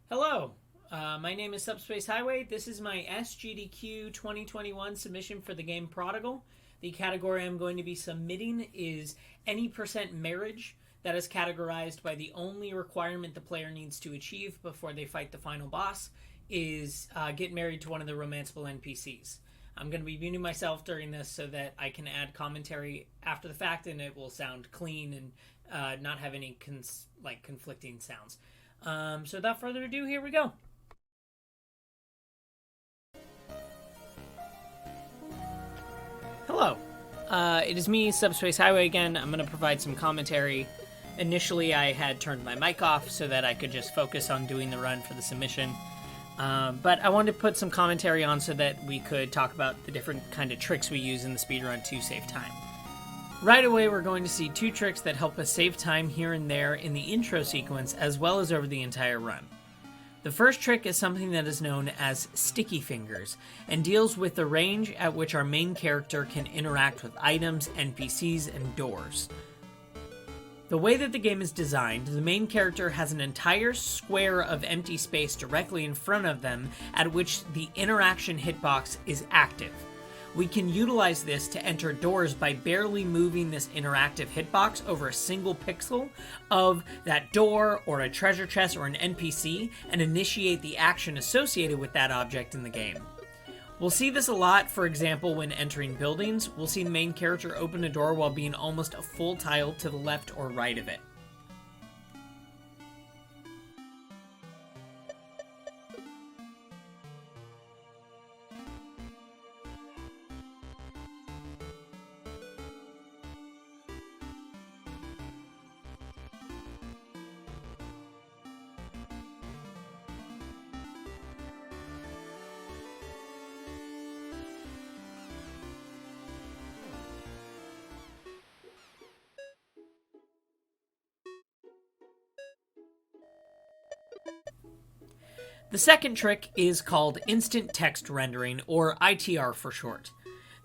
Hello, my name is Subspace Highway. This is my SGDQ 2021 submission for the game Prodigal. The category I'm going to be submitting is any percent marriage that is categorized by the only requirement the player needs to achieve before they fight the final boss is get married to one of the romanceable NPCs. I'm going to be muting myself during this so that I can add commentary after the fact and it will sound clean and not have any conflicting sounds. So without further ado, here we go. Hello. It is me, Subspace Highway again. I'm going to provide some commentary. Initially, I had turned my mic off so that I could just focus on doing the run for the submission. But I wanted to put some commentary on so that we could talk about the different kind of tricks we use in the speedrun to save time. Right away, we're going to see two tricks that help us save time here and there in the intro sequence as well as over the entire run. The first trick is something that is known as sticky fingers and deals with the range at which our main character can interact with items, NPCs, and doors. The way that the game is designed, the main character has an entire square of empty space directly in front of them at which the interaction hitbox is active. We can utilize this to enter doors by barely moving this interactive hitbox over a single pixel of that door or a treasure chest or an NPC and initiate the action associated with that object in the game. We'll see this a lot, for example, when entering buildings. We'll see the main character open a door while being almost a full tile to the left or right of it. The second trick is called Instant Text Rendering, or ITR for short.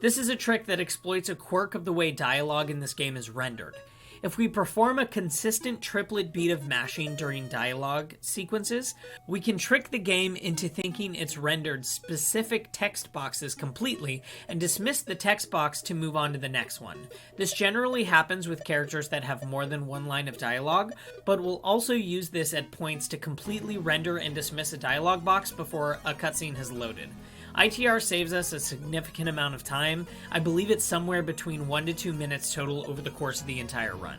This is a trick that exploits a quirk of the way dialogue in this game is rendered. If we perform a consistent triplet beat of mashing during dialogue sequences, we can trick the game into thinking it's rendered specific text boxes completely and dismiss the text box to move on to the next one. This generally happens with characters that have more than one line of dialogue, but we'll also use this at points to completely render and dismiss a dialogue box before a cutscene has loaded. ITR saves us a significant amount of time. I believe it's somewhere between 1 to 2 minutes total over the course of the entire run.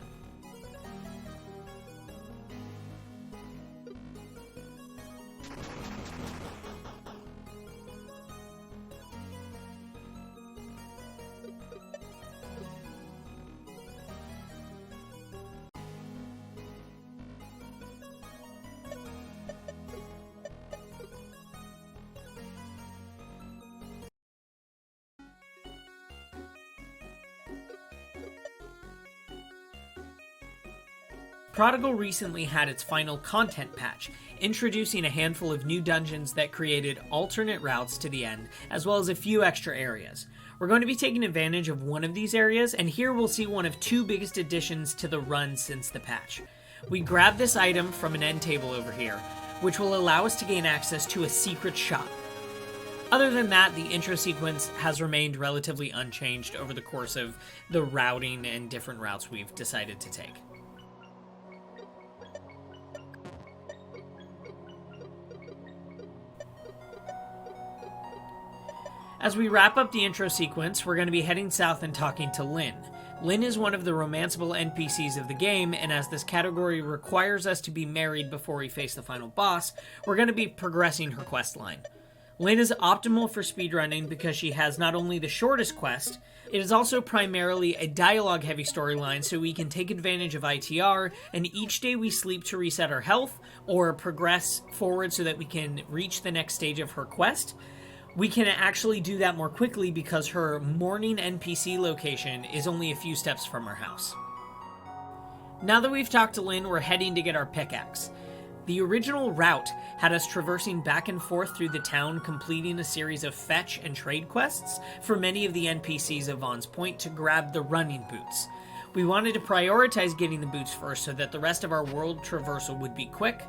Prodigal recently had its final content patch, introducing a handful of new dungeons that created alternate routes to the end, as well as a few extra areas. We're going to be taking advantage of one of these areas, and here we'll see one of two biggest additions to the run since the patch. We grab this item from an end table over here, which will allow us to gain access to a secret shop. Other than that, the intro sequence has remained relatively unchanged over the course of the routing and different routes we've decided to take. As we wrap up the intro sequence, we're going to be heading south and talking to Lynn. Lynn is one of the romanceable NPCs of the game, and as this category requires us to be married before we face the final boss, we're going to be progressing her quest line. Lynn is optimal for speedrunning because she has not only the shortest quest, it is also primarily a dialogue-heavy storyline, so we can take advantage of ITR, and each day we sleep to reset our health, or progress forward so that we can reach the next stage of her quest. We can actually do that more quickly because her morning NPC location is only a few steps from our house. Now that we've talked to Lynn, we're heading to get our pickaxe. The original route had us traversing back and forth through the town, completing a series of fetch and trade quests for many of the NPCs of Vaughn's Point to grab the running boots. We wanted to prioritize getting the boots first so that the rest of our world traversal would be quick.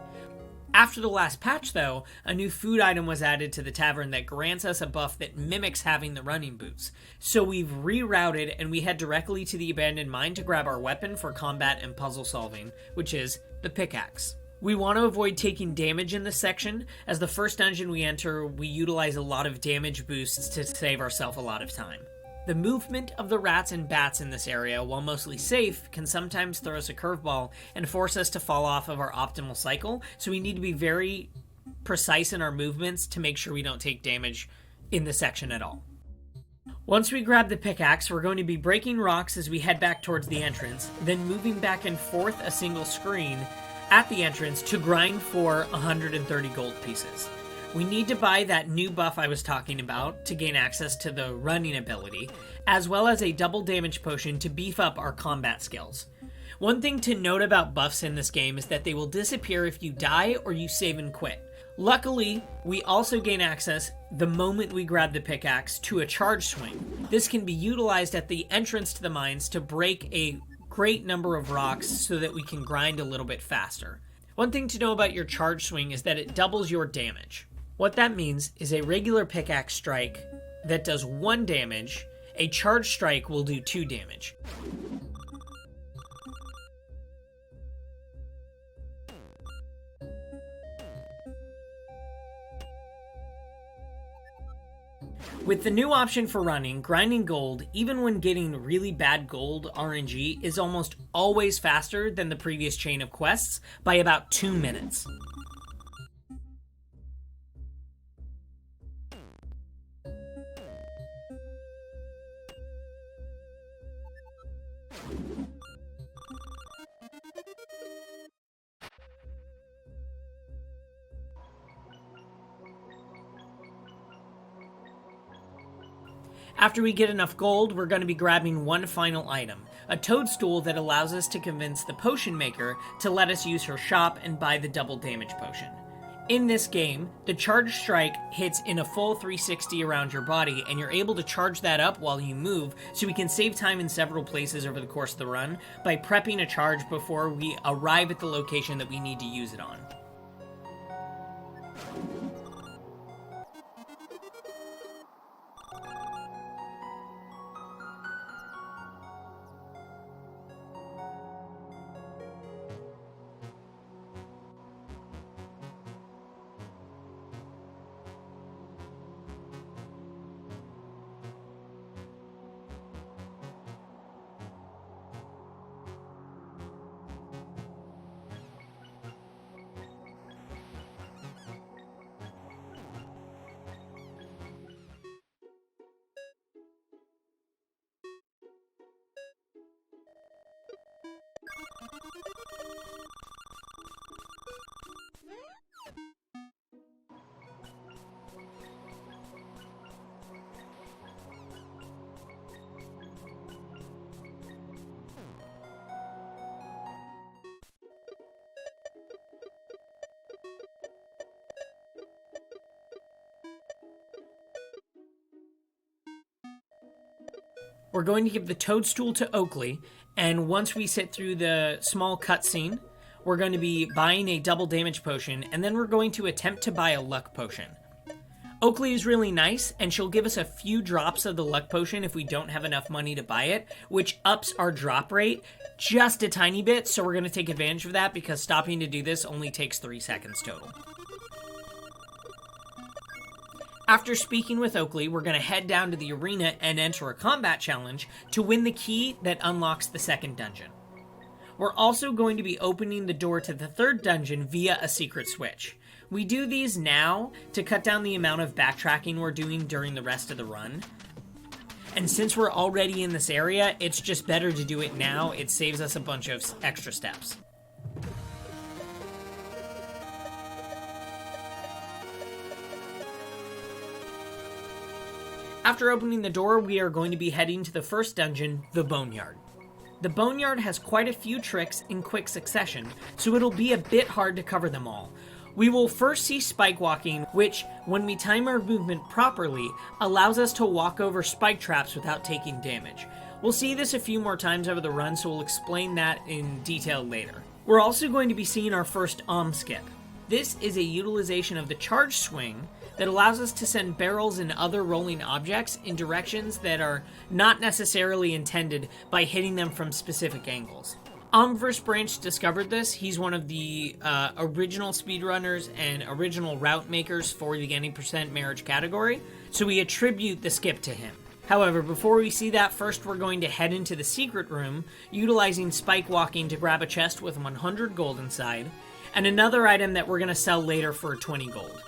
After the last patch, though, a new food item was added to the tavern that grants us a buff that mimics having the running boots. So we've rerouted and we head directly to the abandoned mine to grab our weapon for combat and puzzle solving, which is the pickaxe. We want to avoid taking damage in this section. As the first dungeon we enter, we utilize a lot of damage boosts to save ourselves a lot of time. The movement of the rats and bats in this area, while mostly safe, can sometimes throw us a curveball and force us to fall off of our optimal cycle, so we need to be very precise in our movements to make sure we don't take damage in this section at all. Once we grab the pickaxe, we're going to be breaking rocks as we head back towards the entrance, then moving back and forth a single screen at the entrance to grind for 130 gold pieces. We need to buy that new buff I was talking about to gain access to the running ability, as well as a double damage potion to beef up our combat skills. One thing to note about buffs in this game is that they will disappear if you die or you save and quit. Luckily, we also gain access, the moment we grab the pickaxe, to a charge swing. This can be utilized at the entrance to the mines to break a great number of rocks so that we can grind a little bit faster. One thing to know about your charge swing is that it doubles your damage. What that means is a regular pickaxe strike that does 1 damage, a charge strike will do 2 damage. With the new option for running, grinding gold, even when getting really bad gold RNG, is almost always faster than the previous chain of quests by about 2 minutes. After we get enough gold, we're going to be grabbing one final item, a toadstool that allows us to convince the potion maker to let us use her shop and buy the double damage potion. In this game, the charge strike hits in a full 360 around your body, and you're able to charge that up while you move, so we can save time in several places over the course of the run by prepping a charge before we arrive at the location that we need to use it on. We're going to give the toadstool to Oakley, and once we sit through the small cutscene, we're going to be buying a double damage potion, and then we're going to attempt to buy a luck potion. Oakley is really nice, and she'll give us a few drops of the luck potion if we don't have enough money to buy it, which ups our drop rate just a tiny bit, so we're going to take advantage of that because stopping to do this only takes 3 seconds total. After speaking with Oakley, we're going to head down to the arena and enter a combat challenge to win the key that unlocks the second dungeon. We're also going to be opening the door to the third dungeon via a secret switch. We do these now to cut down the amount of backtracking we're doing during the rest of the run. And since we're already in this area, it's just better to do it now. It saves us a bunch of extra steps. After opening the door, we are going to be heading to the first dungeon, the Boneyard. The Boneyard has quite a few tricks in quick succession, so it'll be a bit hard to cover them all. We will first see spike walking, which, when we time our movement properly, allows us to walk over spike traps without taking damage. We'll see this a few more times over the run, so we'll explain that in detail later. We're also going to be seeing our first skip. This is a utilization of the charge swing that allows us to send barrels and other rolling objects in directions that are not necessarily intended by hitting them from specific angles. Omverse Branch discovered this. He's one of the original speedrunners and original route makers for the any percent marriage category, so we attribute the skip to him. However, before we see that, first we're going to head into the secret room, utilizing spike walking to grab a chest with 100 gold inside, and another item that we're going to sell later for 20 gold.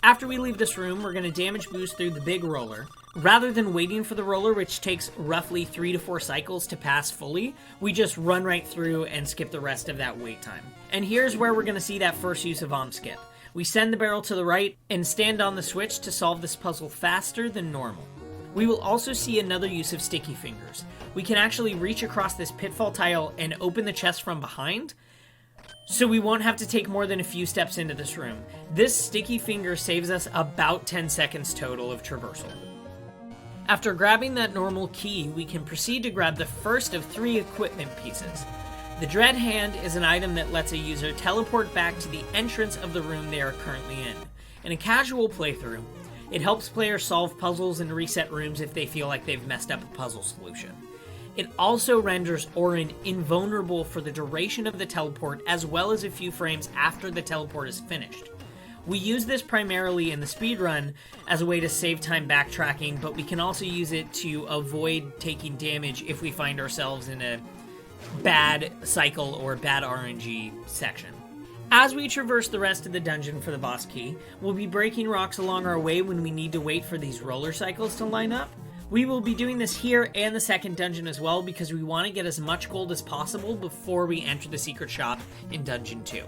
After we leave this room, we're going to damage boost through the big roller. Rather than waiting for the roller, which takes roughly 3 to 4 cycles to pass fully, we just run right through and skip the rest of that wait time. And here's where we're going to see that first use of skip. We send the barrel to the right and stand on the switch to solve this puzzle faster than normal. We will also see another use of sticky fingers. We can actually reach across this pitfall tile and open the chest from behind, so we won't have to take more than a few steps into this room. This sticky finger saves us about 10 seconds total of traversal. After grabbing that normal key, we can proceed to grab the first of 3 equipment pieces. The Dread Hand is an item that lets a user teleport back to the entrance of the room they are currently in. In a casual playthrough, it helps players solve puzzles and reset rooms if they feel like they've messed up a puzzle solution. It also renders Orin invulnerable for the duration of the teleport, as well as a few frames after the teleport is finished. We use this primarily in the speedrun as a way to save time backtracking, but we can also use it to avoid taking damage if we find ourselves in a bad cycle or bad RNG section. As we traverse the rest of the dungeon for the boss key, we'll be breaking rocks along our way when we need to wait for these roller cycles to line up. We will be doing this here and the second dungeon as well because we want to get as much gold as possible before we enter the secret shop in Dungeon 2.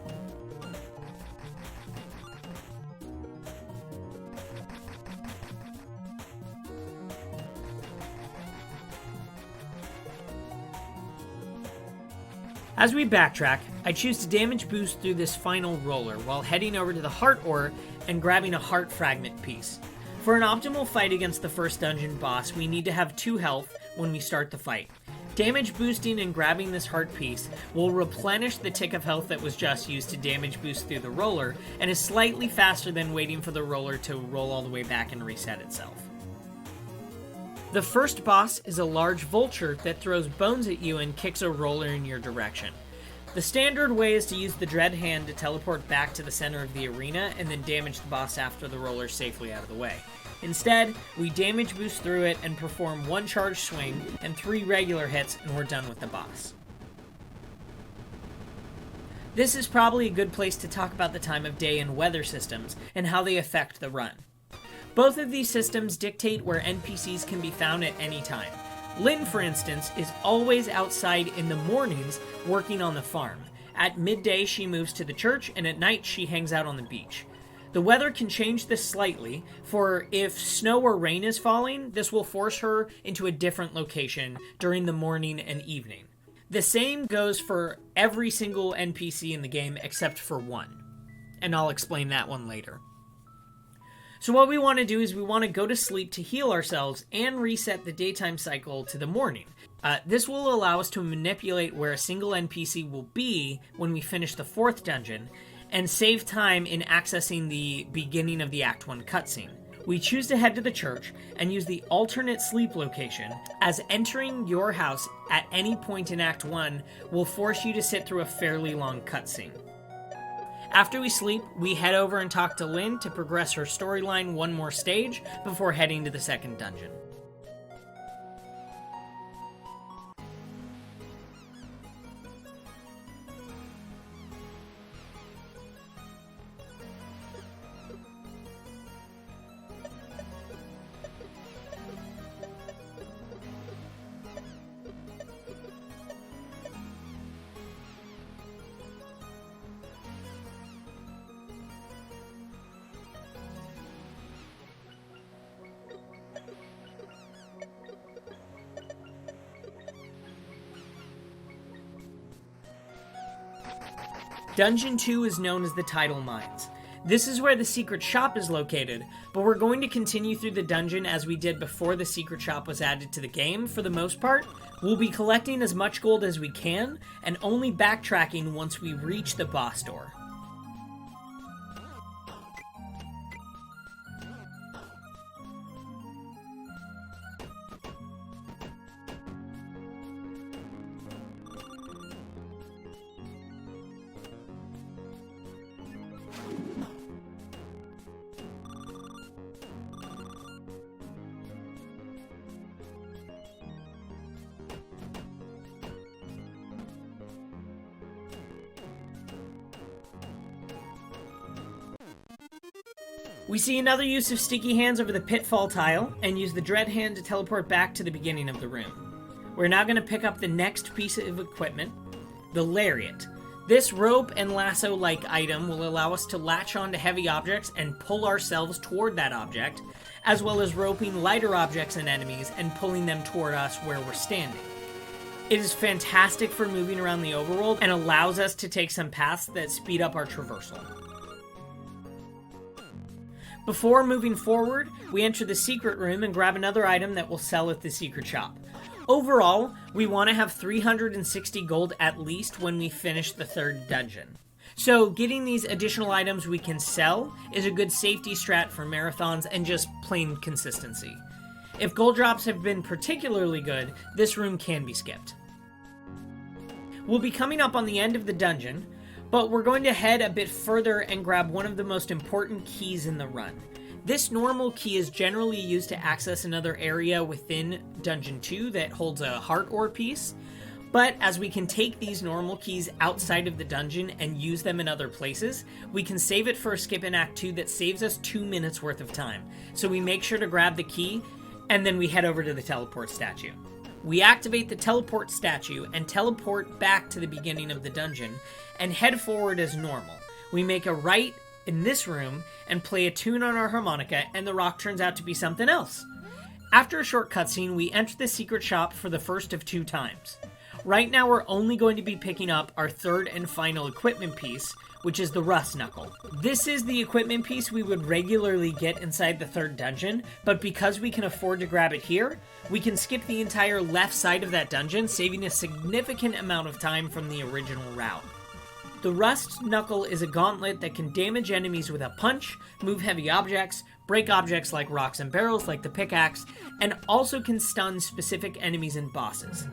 As we backtrack, I choose to damage boost through this final roller while heading over to the heart ore and grabbing a heart fragment piece. For an optimal fight against the first dungeon boss, we need to have 2 health when we start the fight. Damage boosting and grabbing this heart piece will replenish the tick of health that was just used to damage boost through the roller, and is slightly faster than waiting for the roller to roll all the way back and reset itself. The first boss is a large vulture that throws bones at you and kicks a roller in your direction. The standard way is to use the Dread Hand to teleport back to the center of the arena and then damage the boss after the roller is safely out of the way. Instead, we damage boost through it and perform 1 charge swing and 3 regular hits, and we're done with the boss. This is probably a good place to talk about the time of day and weather systems and how they affect the run. Both of these systems dictate where NPCs can be found at any time. Lynn, for instance, is always outside in the mornings working on the farm. At midday, she moves to the church, and at night, she hangs out on the beach. The weather can change this slightly, for if snow or rain is falling, this will force her into a different location during the morning and evening. The same goes for every single NPC in the game except for one, and I'll explain that one later. So what we want to do is we want to go to sleep to heal ourselves and reset the daytime cycle to the morning. This will allow us to manipulate where a single NPC will be when we finish the 4th dungeon, and save time in accessing the beginning of the Act 1 cutscene. We choose to head to the church and use the alternate sleep location, as entering your house at any point in Act 1 will force you to sit through a fairly long cutscene. After we sleep, we head over and talk to Lynn to progress her storyline 1 more stage before heading to the 2nd dungeon. Dungeon 2 is known as the Tidal Mines. This is where the secret shop is located, but we're going to continue through the dungeon as we did before the secret shop was added to the game for the most part. We'll be collecting as much gold as we can, and only backtracking once we reach the boss door. We see another use of sticky hands over the pitfall tile, and use the dread hand to teleport back to the beginning of the room. We're now going to pick up the next piece of equipment, the lariat. This rope and lasso-like item will allow us to latch onto heavy objects and pull ourselves toward that object, as well as roping lighter objects and enemies and pulling them toward us where we're standing. It is fantastic for moving around the overworld and allows us to take some paths that speed up our traversal. Before moving forward, we enter the secret room and grab another item that will sell at the secret shop. Overall, we want to have 360 gold at least when we finish the third dungeon. So getting these additional items we can sell is a good safety strat for marathons and just plain consistency. If gold drops have been particularly good, this room can be skipped. We'll be coming up on the end of the dungeon, but we're going to head a bit further and grab one of the most important keys in the run. This normal key is generally used to access another area within Dungeon 2 that holds a heart ore piece, but as we can take these normal keys outside of the dungeon and use them in other places, we can save it for a skip in Act 2 that saves us 2 minutes worth of time. So we make sure to grab the key, and then we head over to the teleport statue. We activate the teleport statue and teleport back to the beginning of the dungeon and head forward as normal. We make a right in this room and play a tune on our harmonica, and the rock turns out to be something else. After a short cutscene, we enter the secret shop for the first of 2 times. Right now we're only going to be picking up our third and final equipment piece, which is the rust knuckle. This is the equipment piece we would regularly get inside the third dungeon, but because we can afford to grab it here, we can skip the entire left side of that dungeon, saving a significant amount of time from the original route. The rust knuckle is a gauntlet that can damage enemies with a punch, move heavy objects, break objects like rocks and barrels like the pickaxe, and also can stun specific enemies and bosses.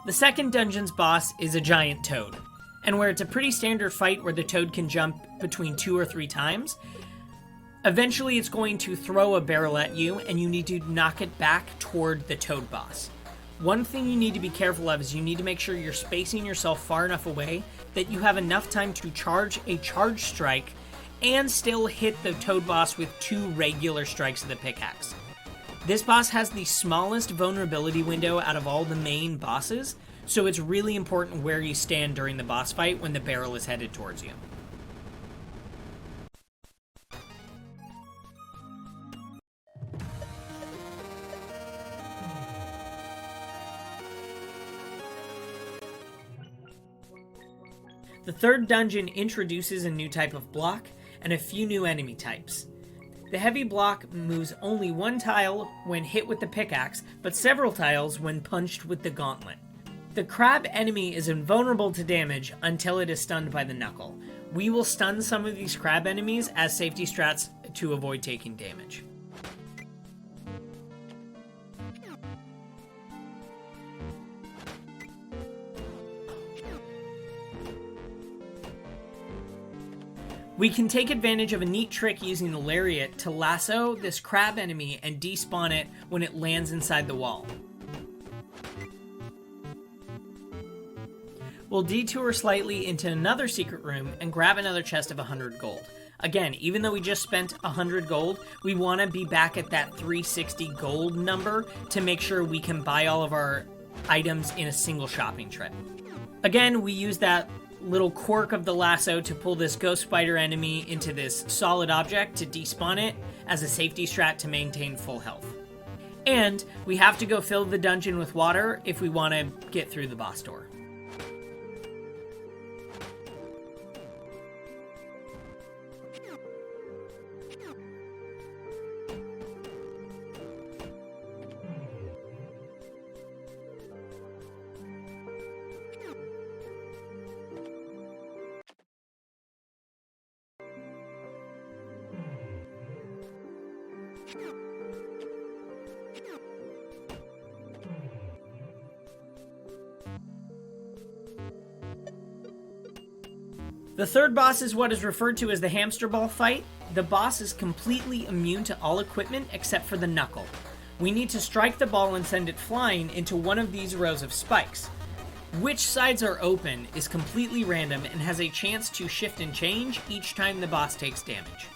The second dungeon's boss is a giant toad, and where it's a pretty standard fight where the toad can jump between 2 or 3 times, eventually it's going to throw a barrel at you and you need to knock it back toward the toad boss. One thing you need to be careful of is you need to make sure you're spacing yourself far enough away that you have enough time to charge a charge strike and still hit the toad boss with 2 regular strikes of the pickaxe. This boss has the smallest vulnerability window out of all the main bosses, so it's really important where you stand during the boss fight when the barrel is headed towards you. The third dungeon introduces a new type of block and a few new enemy types. The heavy block moves only 1 tile when hit with the pickaxe, but several tiles when punched with the gauntlet. The crab enemy is invulnerable to damage until it is stunned by the knuckle. We will stun some of these crab enemies as safety strats to avoid taking damage. We can take advantage of a neat trick using the lariat to lasso this crab enemy and despawn it when it lands inside the wall. We'll detour slightly into another secret room and grab another chest of 100 gold. Again, even though we just spent 100 gold, we want to be back at that 360 gold number to make sure we can buy all of our items in a single shopping trip. Again, we use that little quirk of the lasso to pull this ghost spider enemy into this solid object to despawn it as a safety strat to maintain full health. And we have to go fill the dungeon with water if we want to get through the boss door. The third boss is what is referred to as the hamster ball fight. The boss is completely immune to all equipment except for the knuckle. We need to strike the ball and send it flying into one of these rows of spikes. Which sides are open is completely random and has a chance to shift and change each time the boss takes damage.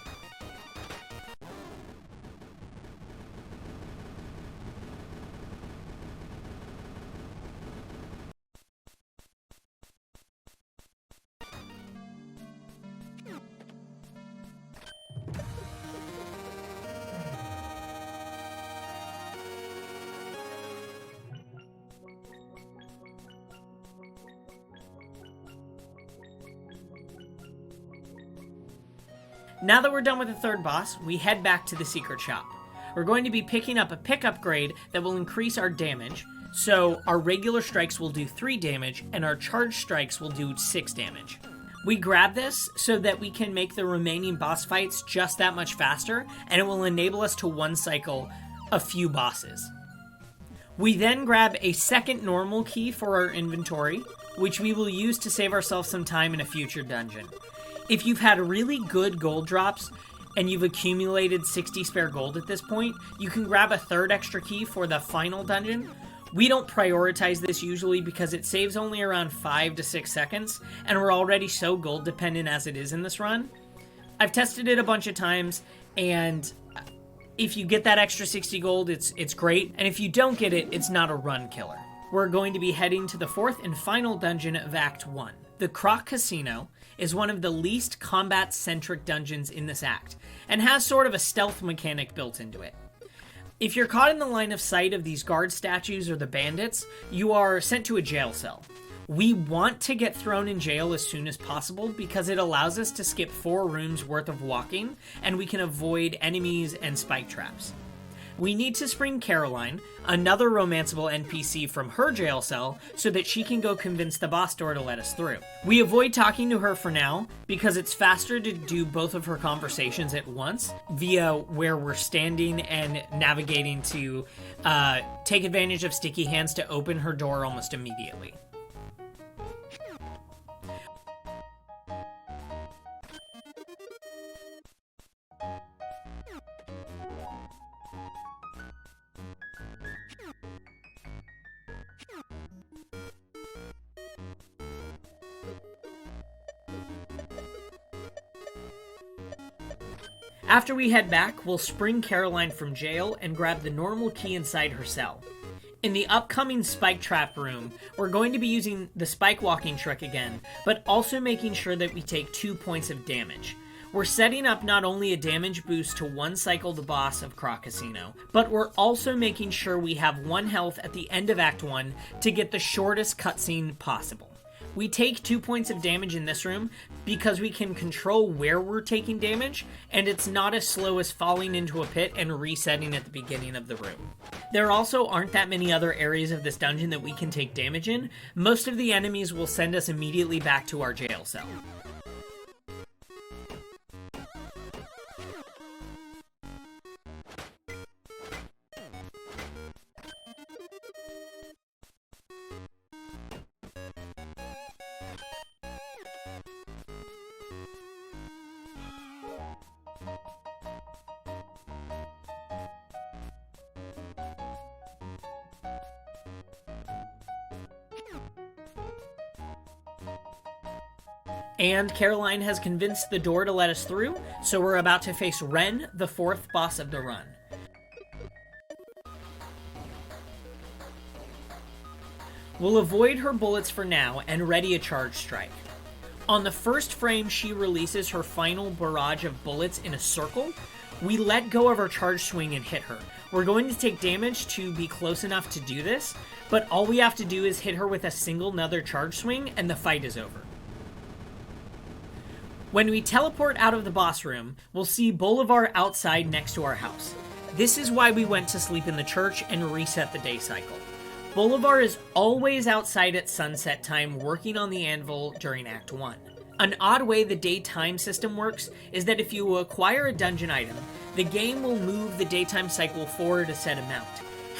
Now that we're done with the third boss, we head back to the secret shop. We're going to be picking up a pick upgrade that will increase our damage, so our regular strikes will do 3 damage and our charge strikes will do 6 damage. We grab this so that we can make the remaining boss fights just that much faster, and it will enable us to one cycle a few bosses. We then grab a second normal key for our inventory, which we will use to save ourselves some time in a future dungeon. If you've had really good gold drops and you've accumulated 60 spare gold at this point, you can grab a third extra key for the final dungeon. We don't prioritize this usually because it saves only around 5 to 6 seconds, and we're already so gold dependent as it is in this run. I've tested it a bunch of times, and if you get that extra 60 gold, it's great, and if you don't get it, it's not a run killer. We're going to be heading to the fourth and final dungeon of Act 1. The Croc Casino is one of the least combat-centric dungeons in this act, and has sort of a stealth mechanic built into it. If you're caught in the line of sight of these guard statues or the bandits, you are sent to a jail cell. We want to get thrown in jail as soon as possible because it allows us to skip 4 rooms worth of walking, and we can avoid enemies and spike traps. We need to spring Caroline, another romanceable NPC from her jail cell, so that she can go convince the boss door to let us through. We avoid talking to her for now, because it's faster to do both of her conversations at once, via where we're standing and navigating to take advantage of sticky hands to open her door almost immediately. After we head back, we'll spring Caroline from jail and grab the normal key inside her cell. In the upcoming spike trap room, we're going to be using the spike walking trick again, but also making sure that we take 2 points of damage. We're setting up not only a damage boost to one cycle the boss of Croc Casino, but we're also making sure we have 1 health at the end of Act 1 to get the shortest cutscene possible. We take 2 points of damage in this room because we can control where we're taking damage, and it's not as slow as falling into a pit and resetting at the beginning of the room. There also aren't that many other areas of this dungeon that we can take damage in. Most of the enemies will send us immediately back to our jail cell. And Caroline has convinced the door to let us through, so we're about to face Ren, the 4th boss of the run. We'll avoid her bullets for now and ready a charge strike. On the first frame she releases her final barrage of bullets in a circle, we let go of our charge swing and hit her. We're going to take damage to be close enough to do this, but all we have to do is hit her with a single another charge swing and the fight is over. When we teleport out of the boss room, we'll see Bolivar outside next to our house. This is why we went to sleep in the church and reset the day cycle. Bolivar is always outside at sunset time working on the anvil during Act 1. An odd way the daytime system works is that if you acquire a dungeon item, the game will move the daytime cycle forward a set amount.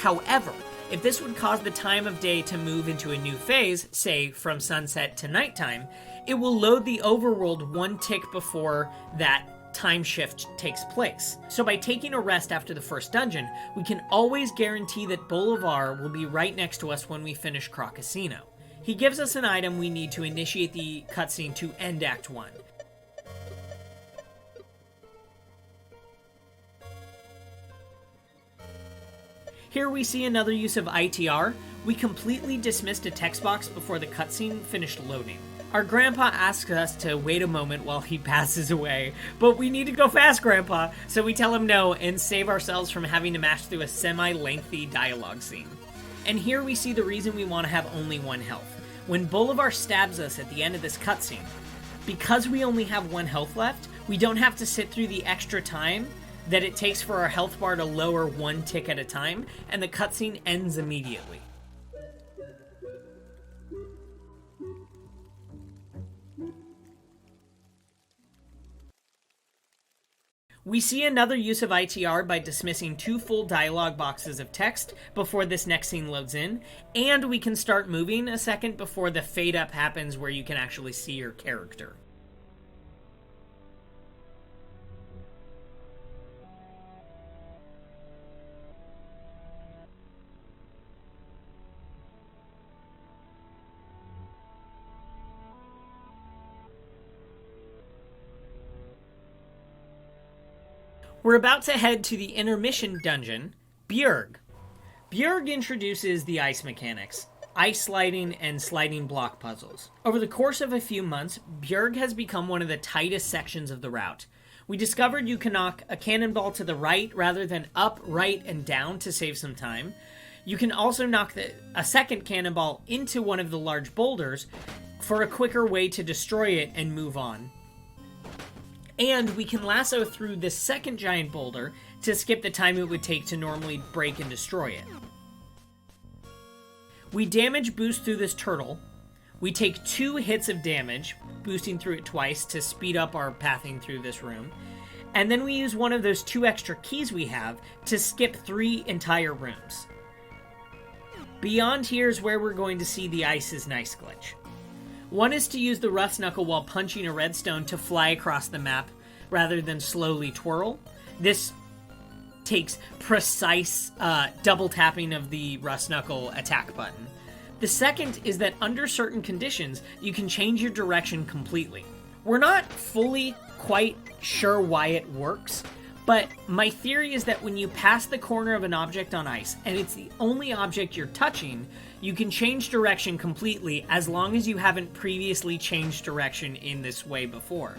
However, if this would cause the time of day to move into a new phase, say from sunset to nighttime, it will load the overworld 1 tick before that time shift takes place. So by taking a rest after the first dungeon, we can always guarantee that Bolivar will be right next to us when we finish Croc Casino. He gives us an item we need to initiate the cutscene to end Act 1. Here we see another use of ITR. We completely dismissed a text box before the cutscene finished loading. Our grandpa asks us to wait a moment while he passes away, but we need to go fast, Grandpa, so we tell him no and save ourselves from having to mash through a semi-lengthy dialogue scene. And here we see the reason we want to have only 1 health. When Bolivar stabs us at the end of this cutscene, because we only have 1 health left, we don't have to sit through the extra time that it takes for our health bar to lower 1 tick at a time, and the cutscene ends immediately. We see another use of ITR by dismissing 2 full dialogue boxes of text before this next scene loads in, and we can start moving a second before the fade up happens where you can actually see your character. We're about to head to the intermission dungeon, Bjerg. Bjerg introduces the ice mechanics, ice sliding and sliding block puzzles. Over the course of a few months, Bjerg has become one of the tightest sections of the route. We discovered you can knock a cannonball to the right rather than up, right, and down to save some time. You can also knock a second cannonball into one of the large boulders for a quicker way to destroy it and move on. And we can lasso through this second giant boulder to skip the time it would take to normally break and destroy it. We damage boost through this turtle. We take 2 hits of damage, boosting through it twice to speed up our pathing through this room. And then we use one of those 2 extra keys we have to skip 3 entire rooms. Beyond here is where we're going to see the ice is nice glitch. One is to use the rust knuckle while punching a redstone to fly across the map rather than slowly twirl. This takes precise double tapping of the rust knuckle attack button. The second is that under certain conditions, you can change your direction completely. We're not fully quite sure why it works, but my theory is that when you pass the corner of an object on ice, and it's the only object you're touching, you can change direction completely as long as you haven't previously changed direction in this way before.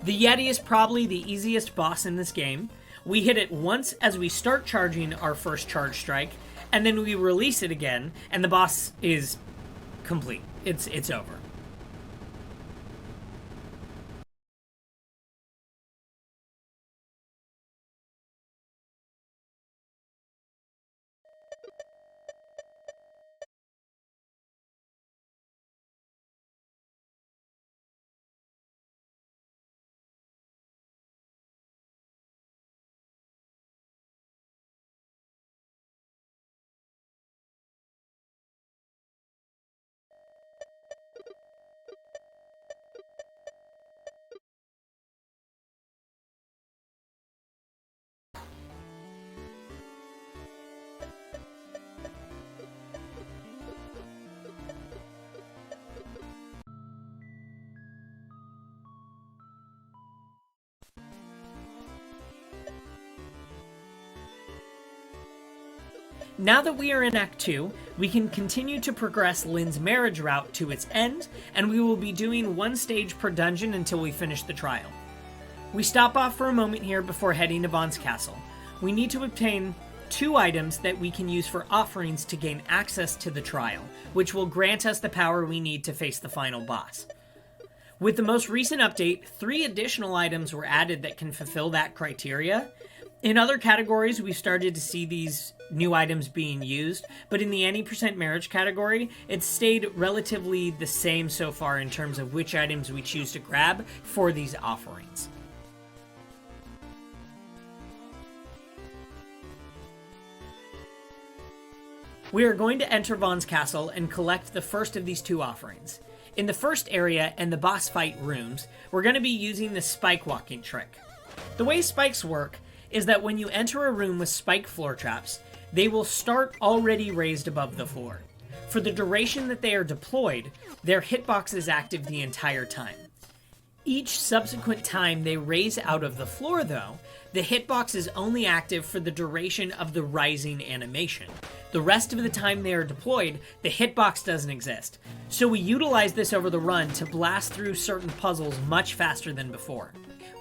The Yeti is probably the easiest boss in this game. We hit it once as we start charging our first charge strike, and then we release it again, and the boss is complete. It's over. Now that we are in Act 2, we can continue to progress Lynn's marriage route to its end, and we will be doing 1 stage per dungeon until we finish the trial. We stop off for a moment here before heading to Vaughn's castle. We need to obtain 2 items that we can use for offerings to gain access to the trial, which will grant us the power we need to face the final boss. With the most recent update, 3 additional items were added that can fulfill that criteria. In other categories, we've started to see these new items being used, but in the any % marriage category, it's stayed relatively the same so far in terms of which items we choose to grab for these offerings. We are going to enter Vaughn's castle and collect the first of these 2 offerings. In the first area and the boss fight rooms, we're going to be using the spike walking trick. The way spikes work is that when you enter a room with spike floor traps, they will start already raised above the floor. For the duration that they are deployed, their hitbox is active the entire time. Each subsequent time they raise out of the floor, though, the hitbox is only active for the duration of the rising animation. The rest of the time they are deployed, the hitbox doesn't exist. So we utilize this over the run to blast through certain puzzles much faster than before.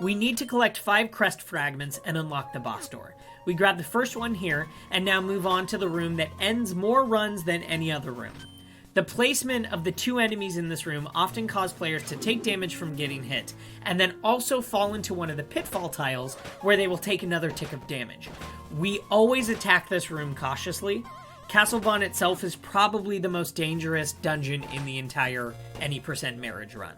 We need to collect 5 crest fragments and unlock the boss door. We grab the first one here, and now move on to the room that ends more runs than any other room. The placement of the 2 enemies in this room often cause players to take damage from getting hit, and then also fall into one of the pitfall tiles where they will take another tick of damage. We always attack this room cautiously. Castle Vaughn itself is probably the most dangerous dungeon in the entire any % marriage run.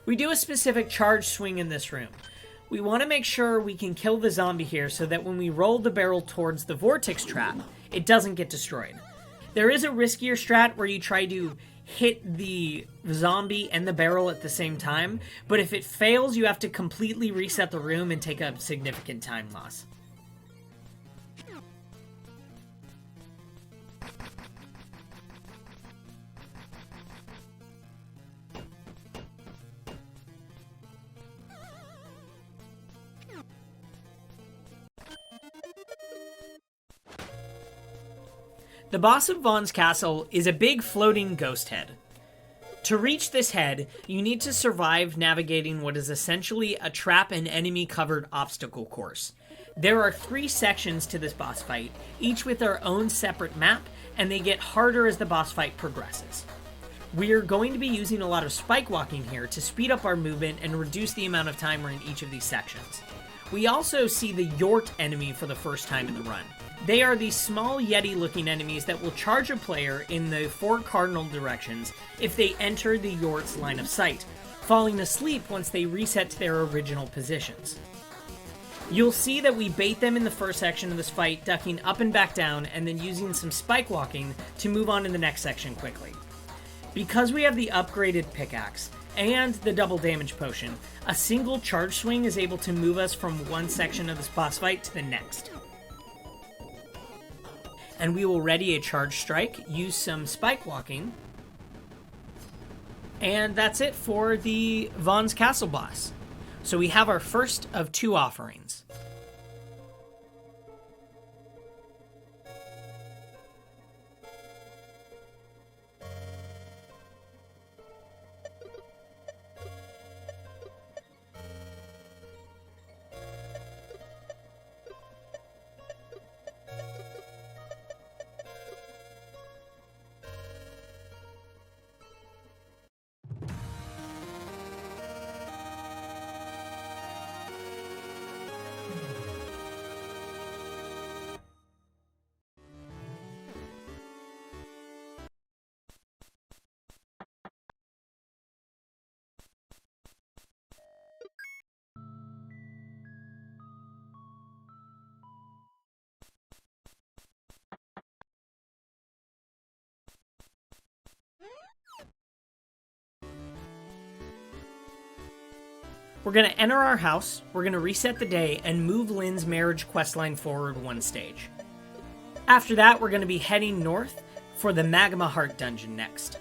We do a specific charge swing in this room. We want to make sure we can kill the zombie here so that when we roll the barrel towards the vortex trap, it doesn't get destroyed. There is a riskier strat where you try to hit the zombie and the barrel at the same time, but if it fails, you have to completely reset the room and take a significant time loss. The boss of Vaughn's Castle is a big floating ghost head. To reach this head, you need to survive navigating what is essentially a trap and enemy-covered obstacle course. There are 3 sections to this boss fight, each with their own separate map, and they get harder as the boss fight progresses. We're going to be using a lot of spike walking here to speed up our movement and reduce the amount of time we're in each of these sections. We also see the Yort enemy for the first time in the run. They are these small Yeti-looking enemies that will charge a player in the 4 cardinal directions if they enter the Yort's line of sight, falling asleep once they reset to their original positions. You'll see that we bait them in the first section of this fight, ducking up and back down, and then using some spike walking to move on to the next section quickly. Because we have the upgraded pickaxe and the double damage potion, a single charge swing is able to move us from one section of this boss fight to the next. And we will ready a charge strike, use some spike walking, and that's it for the Vaughn's Castle boss. So we have our first of 2 offerings. We're going to enter our house, we're going to reset the day, and move Lynn's marriage questline forward 1 stage. After that, we're going to be heading north for the Magma Heart dungeon next.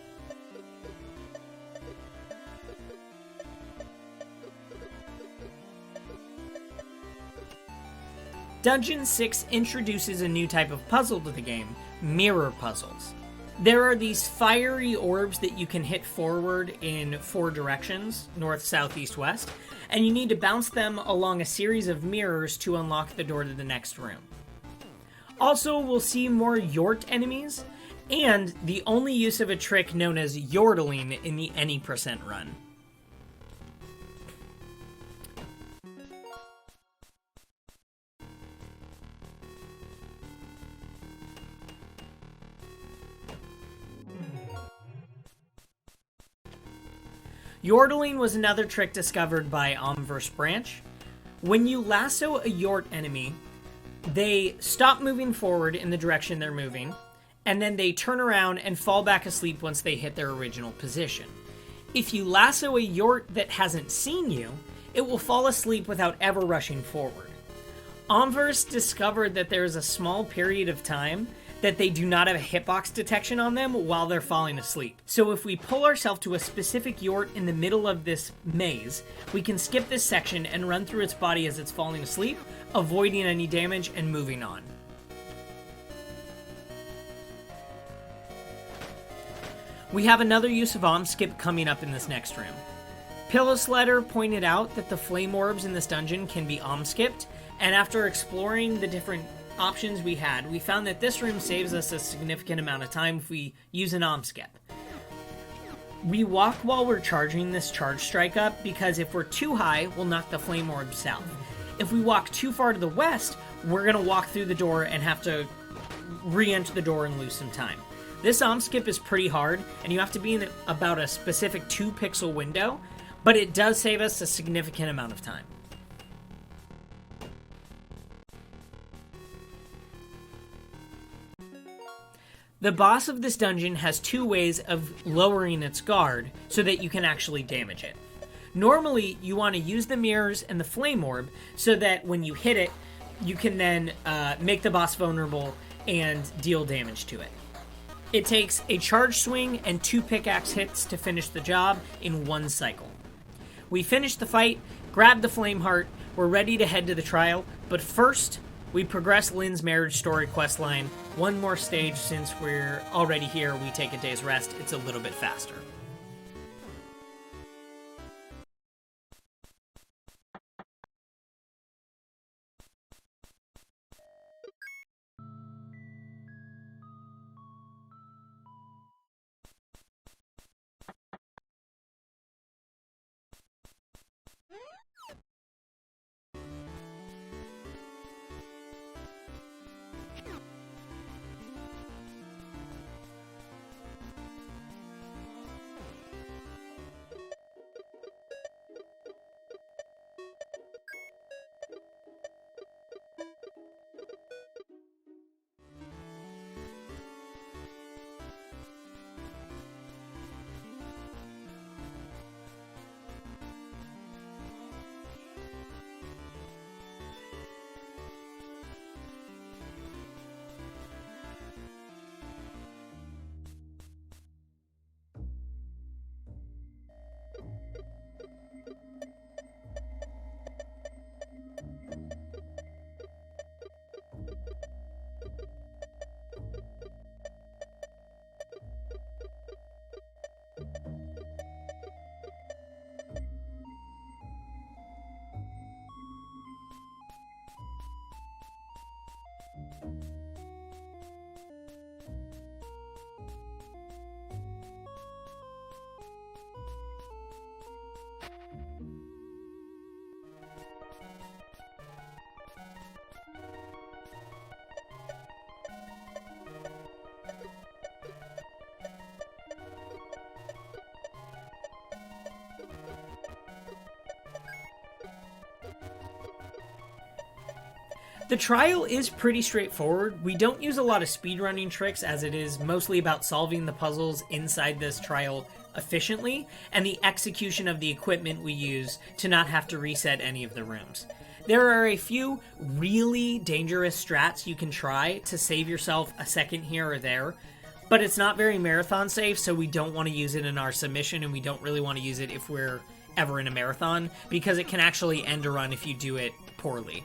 Dungeon 6 introduces a new type of puzzle to the game, mirror puzzles. There are these fiery orbs that you can hit forward in 4 directions, north, south, east, west, and you need to bounce them along a series of mirrors to unlock the door to the next room. Also, we'll see more Yort enemies, and the only use of a trick known as Yordling in the any % run. Yordling was another trick discovered by Omverse Branch. When you lasso a Yort enemy, they stop moving forward in the direction they're moving, and then they turn around and fall back asleep once they hit their original position. If you lasso a Yort that hasn't seen you, it will fall asleep without ever rushing forward. Omverse discovered that there is a small period of time that they do not have a hitbox detection on them while they're falling asleep. So if we pull ourselves to a specific Yort in the middle of this maze, we can skip this section and run through its body as it's falling asleep, avoiding any damage and moving on. We have another use of Omskip coming up in this next room. Pillowsledder pointed out that the flame orbs in this dungeon can be Omskipped, and after exploring the different options we had, we found that this room saves us a significant amount of time if we use an Omskip. We walk while we're charging this charge strike up, because if we're too high, we'll knock the flame orb south. If we walk too far to the west, we're going to walk through the door and have to re-enter the door and lose some time. This Omskip is pretty hard, and you have to be in about a specific 2-pixel window, but it does save us a significant amount of time. The boss of this dungeon has 2 ways of lowering its guard so that you can actually damage it. Normally, you want to use the mirrors and the flame orb so that when you hit it, you can then make the boss vulnerable and deal damage to it. It takes a charge swing and 2 pickaxe hits to finish the job in 1 cycle. We finish the fight, grab the flame heart, we're ready to head to the trial, but first, we progress Lynn's marriage story questline. 1 more stage. Since we're already here, we take a day's rest. It's a little bit faster. The trial is pretty straightforward. We don't use a lot of speedrunning tricks, as it is mostly about solving the puzzles inside this trial efficiently, and the execution of the equipment we use to not have to reset any of the rooms. There are a few really dangerous strats you can try to save yourself a second here or there, but it's not very marathon safe, so we don't want to use it in our submission, and we don't really want to use it if we're ever in a marathon, because it can actually end a run if you do it poorly.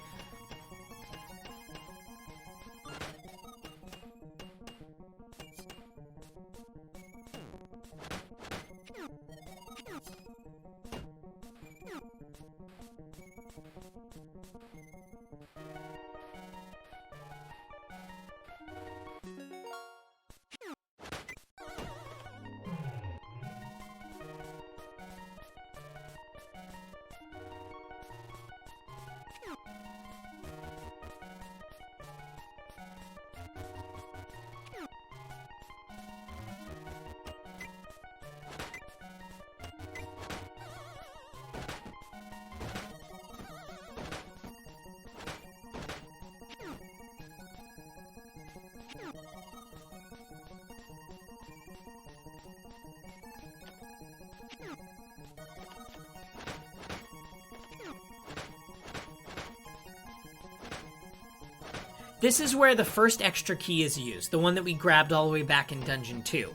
This is where the first extra key is used, the one that we grabbed all the way back in Dungeon 2.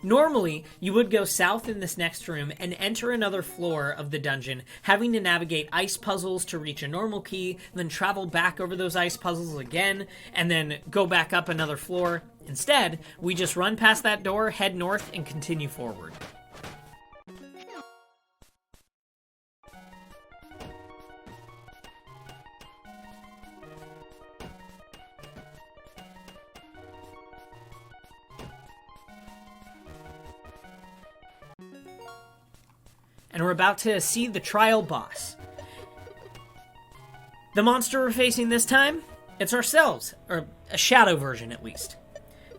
Normally, you would go south in this next room and enter another floor of the dungeon, having to navigate ice puzzles to reach a normal key, then travel back over those ice puzzles again, and then go back up another floor. Instead, we just run past that door, head north, and continue forward. And we're about to see the trial boss. The monster we're facing this time, it's ourselves, or a shadow version at least.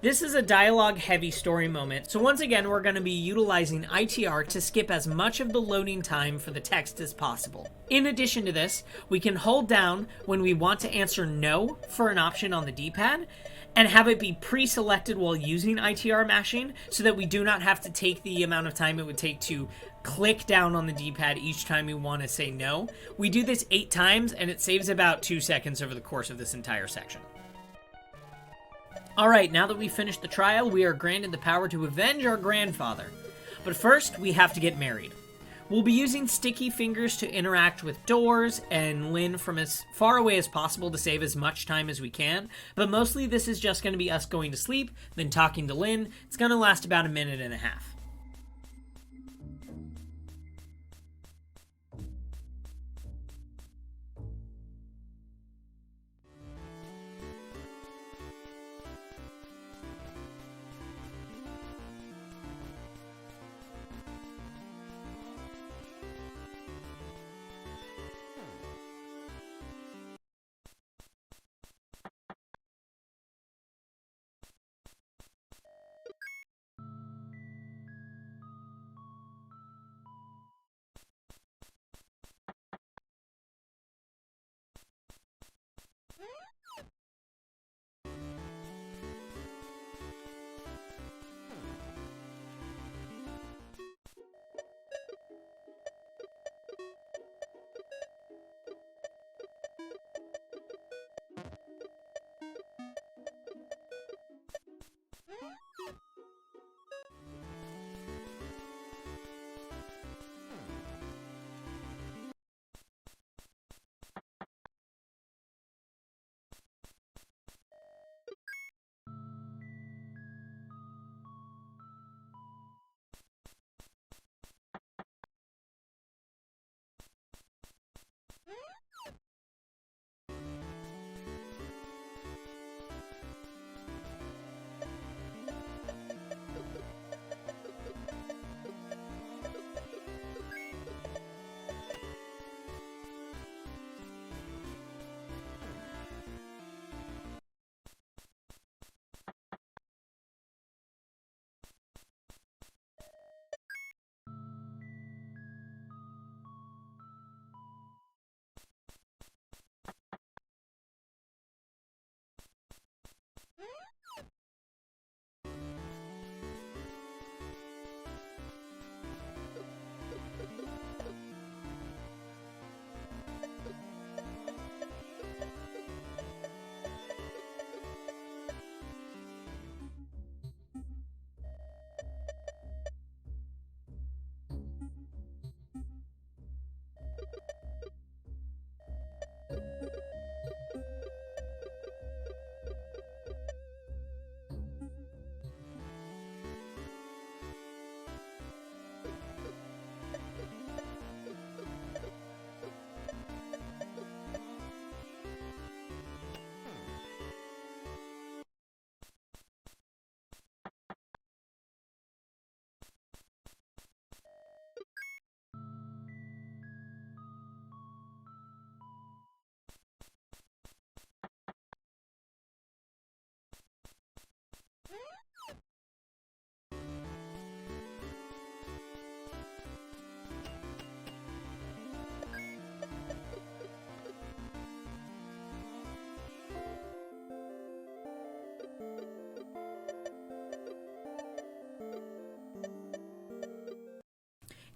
This is a dialogue-heavy story moment, so once again we're going to be utilizing ITR to skip as much of the loading time for the text as possible. In addition to this, we can hold down when we want to answer no for an option on the D-pad, and have it be pre-selected while using ITR mashing, so that we do not have to take the amount of time it would take to click down on the D-pad each time we want to say no. We do this 8 times, and it saves about 2 seconds over the course of this entire section. Alright, now that we've finished the trial, we are granted the power to avenge our grandfather. But first, we have to get married. We'll be using sticky fingers to interact with doors and Lynn from as far away as possible to save as much time as we can, but mostly this is just going to be us going to sleep, then talking to Lynn. It's going to last about 1.5 minutes.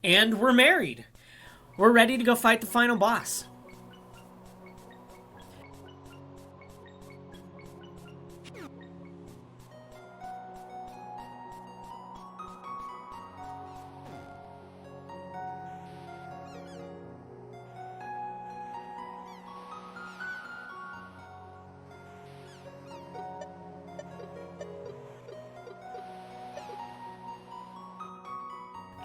And we're married. We're ready to go fight the final boss.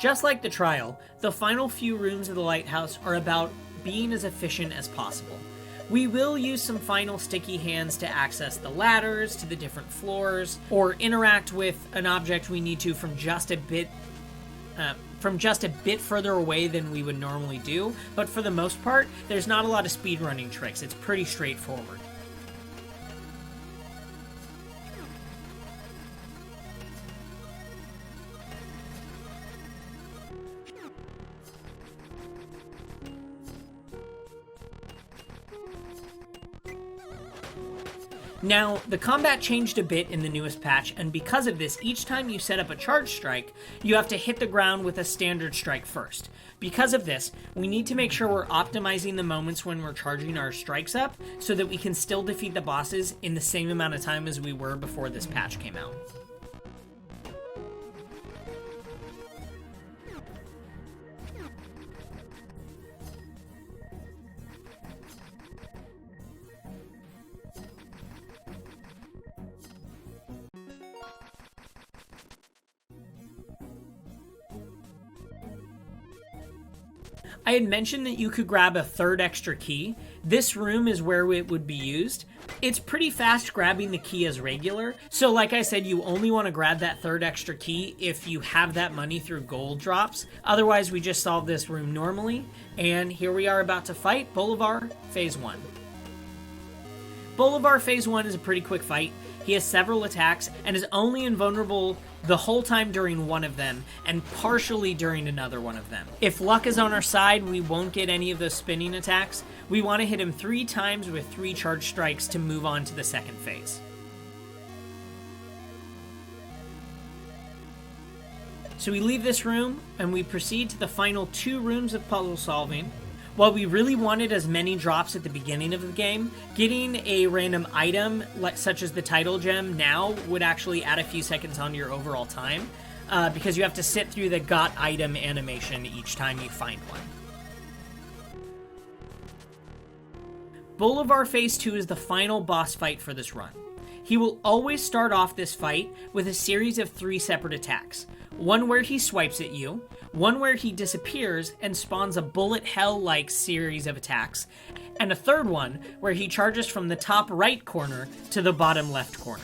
Just like the trial, the final few rooms of the lighthouse are about being as efficient as possible. We will use some final sticky hands to access the ladders to the different floors, or interact with an object we need to from just a bit further away than we would normally do, but for the most part, there's not a lot of speedrunning tricks. It's pretty straightforward. Now, the combat changed a bit in the newest patch, and because of this, each time you set up a charge strike, you have to hit the ground with a standard strike first. Because of this, we need to make sure we're optimizing the moments when we're charging our strikes up, so that we can still defeat the bosses in the same amount of time as we were before this patch came out. I had mentioned that you could grab a third extra key. This room is where it would be used. It's pretty fast grabbing the key as regular, so like I said, you only want to grab that third extra key if you have that money through gold drops. Otherwise, we just solve this room normally, and here we are about to fight Bolivar Phase 1. Bolivar Phase 1 is a pretty quick fight. He has several attacks and is only invulnerable the whole time during one of them and partially during another one of them. If luck is on our side, we won't get any of those spinning attacks. We want to hit him 3 times with 3 charge strikes to move on to the second phase. So we leave this room and we proceed to the final 2 rooms of puzzle solving. While we really wanted as many drops at the beginning of the game, getting a random item such as the title gem now would actually add a few seconds on your overall time, because you have to sit through the got item animation each time you find one. Bolivar Phase 2 is the final boss fight for this run. He will always start off this fight with a series of 3 separate attacks. One where he swipes at you, one where he disappears and spawns a bullet hell-like series of attacks, and a third one where he charges from the top right corner to the bottom left corner.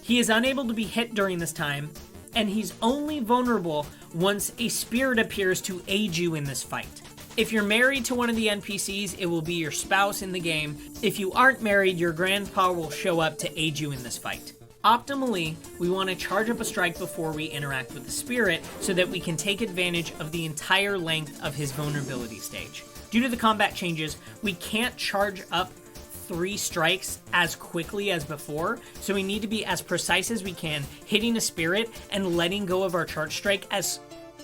He is unable to be hit during this time, and he's only vulnerable once a spirit appears to aid you in this fight. If you're married to one of the NPCs, it will be your spouse in the game. If you aren't married, your grandpa will show up to aid you in this fight. Optimally, we want to charge up a strike before we interact with the spirit so that we can take advantage of the entire length of his vulnerability stage. Due to the combat changes, we can't charge up 3 strikes as quickly as before, so we need to be as precise as we can, hitting a spirit and letting go of our charge strike as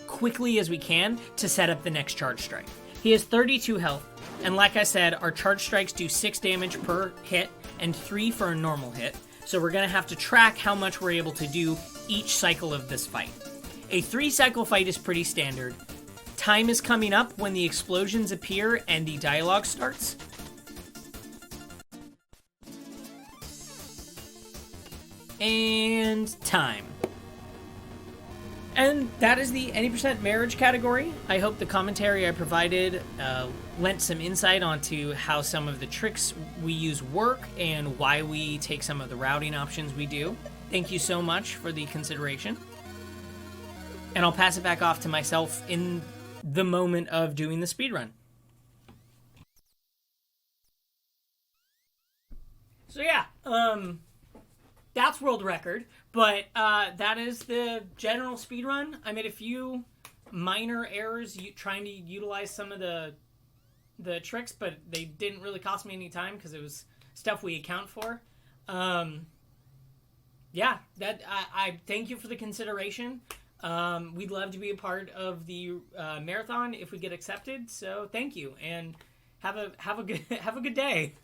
quickly as we can to set up the next charge strike. He has 32 health, and like I said, our charge strikes do 6 damage per hit and 3 for a normal hit. So we're going to have to track how much we're able to do each cycle of this fight. A 3-cycle fight is pretty standard. Time is coming up when the explosions appear and the dialogue starts. And time. And that is the any percent marriage category. I hope the commentary I provided lent some insight onto how some of the tricks we use work and why we take some of the routing options we do. Thank you so much for the consideration. And I'll pass it back off to myself in the moment of doing the speedrun. So yeah, that's world record, but that is the general speedrun. I made a few minor errors trying to utilize some of the tricks, but they didn't really cost me any time because it was stuff we account for. Yeah, that I thank you for the consideration. We'd love to be a part of the marathon if we get accepted. So thank you, and have a good day.